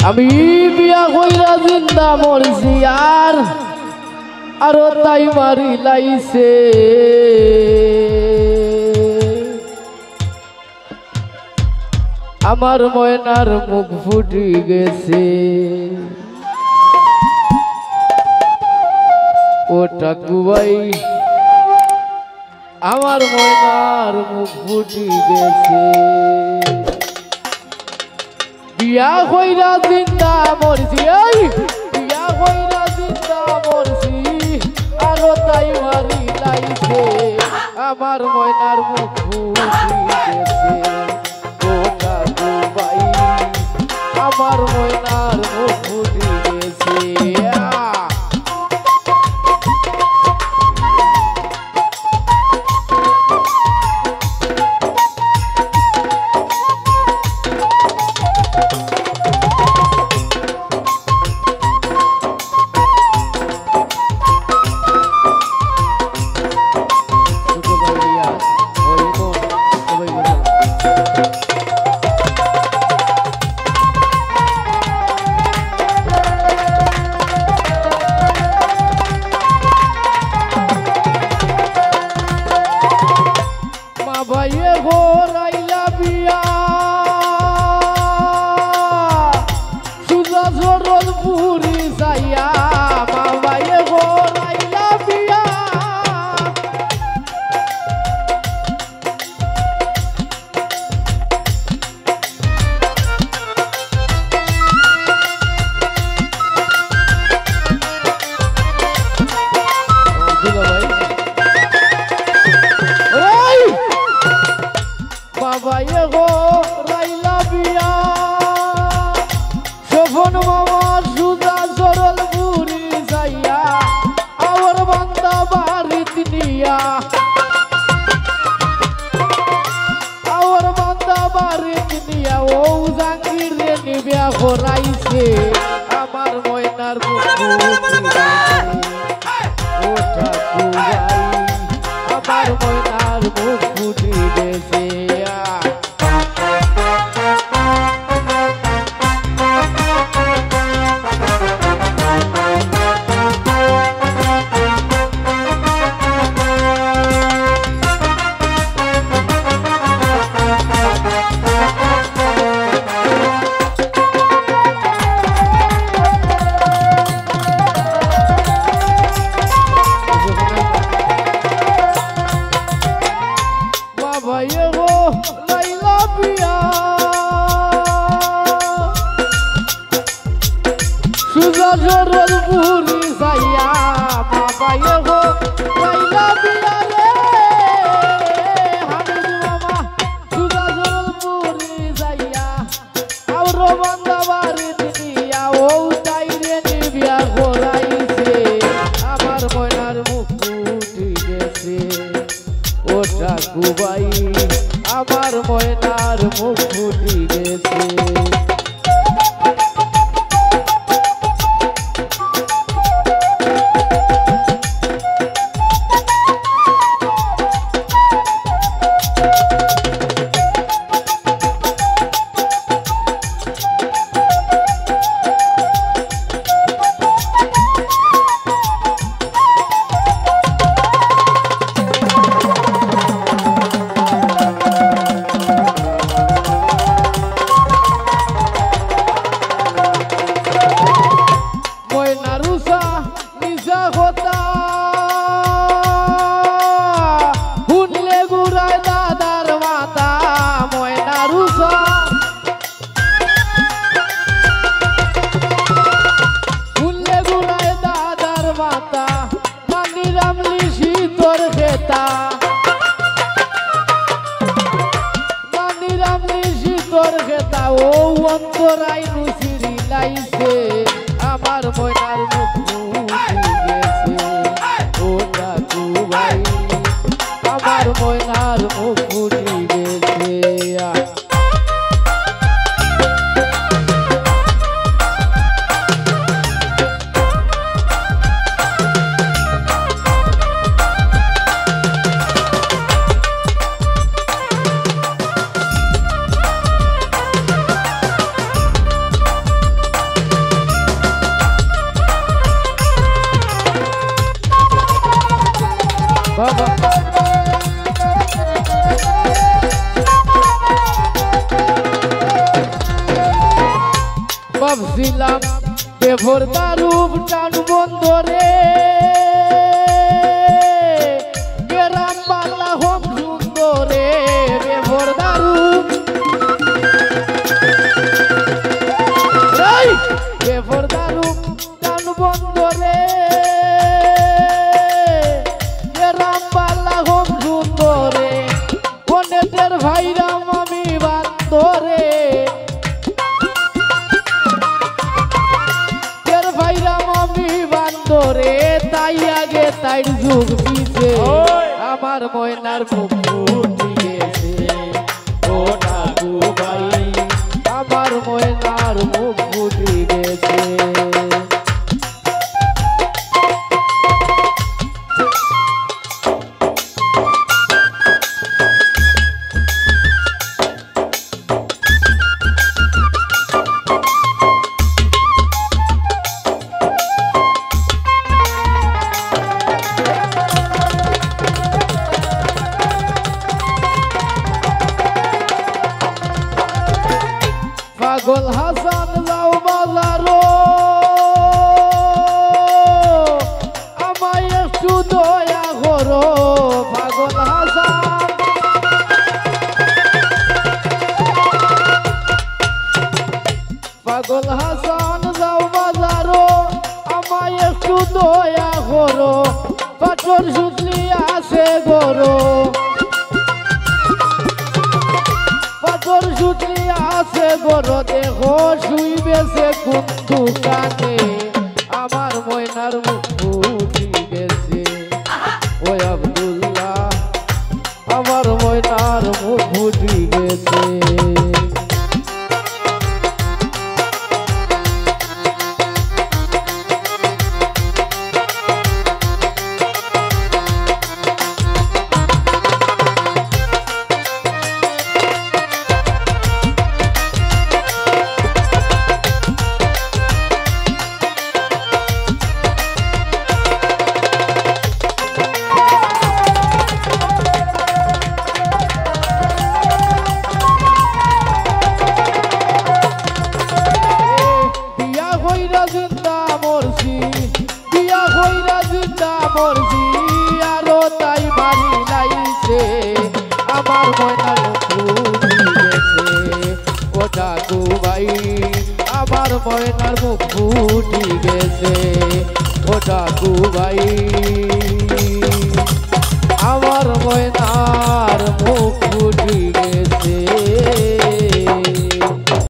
আমি বিয়া কইরা জিন্দা মরছি আরো তাই মারি লাইছে আমার ময়নার মুখ ফুটি গেছে ও ঠাকুবাই আমার ময়নার মুখ ফুটি গেছে বিয়া কইরা জিন্দা মরছি বিয়া কইরা জিন্দা মরছি আরো তাই মারি লাইছে আমার ময়নার মুখ ফুটি গেছে ও ঠাকুবাই আমার ময়নার মুখ ফুটি গেছে ভাইয়ে গো রাইলা বিয়া সুজা সরল পুরি যাইয়া মা ভাইয়ে গো রাইলা বিয়া বাবায়ে গো রাইলা বিয়া শোভন মামা সুজা সরল পুরি যাইয়া আমার বান্দা বাড়িত নিয়া আমার বান্দা বাড়িত নিয়া ও জাঙ্গির রে নিবিয়া করাইছে আমার ময়নার মুখ ও ঠাকুরাই আমার ময়নার মুখ ফুটি গেছে ভাইয়ে গো রাইলা বিয়া সুজা সরল পুরি যাইয়া মা ভাইয়ে গো রাইলা বিয়া রে হামিদ মামা সুজা সরল পুরি যাইয়া আর বান্দা বাড়িতে নিয়া ও তাই রে নিবিয়া করাইছে আমার ময়নার মুখ ফুটি গেছে ও ঠাকুবাই আমার ময়নার মুখ ফুটি গেছে ও অন্তরাই নুসিরি লাইছে আমার ময়নার মুখ ফুটি গেছে ও ঠাকুরাই আমার ময়নার মুখ ফুটি গেছে ভাবছিলাম বেভর দারুব টান বন্ধরে গ্রাম বাংলা হোম সুন্দরে বেভর দারুব বেভর দারুব টান বন্ধরে গ্রাম বাংলা হোম সুন্দরে বনেদের ভাইরাম আমি বান্দরে তাই আগে তাই যুগ পিছে আমার ময়নার মুখ ফুটি গেছে ও ঠাকু ভাই আমার ময়নার মুখ ফুটি গেছে পাগল হাসান যাও বাজারো আমায় একটু দয়া করো পাগল হাসান পাগল হাসান যাও বাজারো আমায় একটু দয়া করো পাথর সুতলি আছে গরো পাথর সুতলি আছে গরো দেখো শুইবেছে কোন দোকানে আমার ময়নার মুখ ফুটি গেছে ওই আব্দুল্লাহ আমার ময়নার মুখ ফুটি গেছে জিন্দা মরছি বিয়া হইরা জিন্দা মরছি আরো তাই মারি লাইছে আমার ময়নার ফুটি গেছে ও ঠাকু ভাই আমার ময়নার মুখ ফুটি গেছে ও ঠাকু ভাই আমার ময়না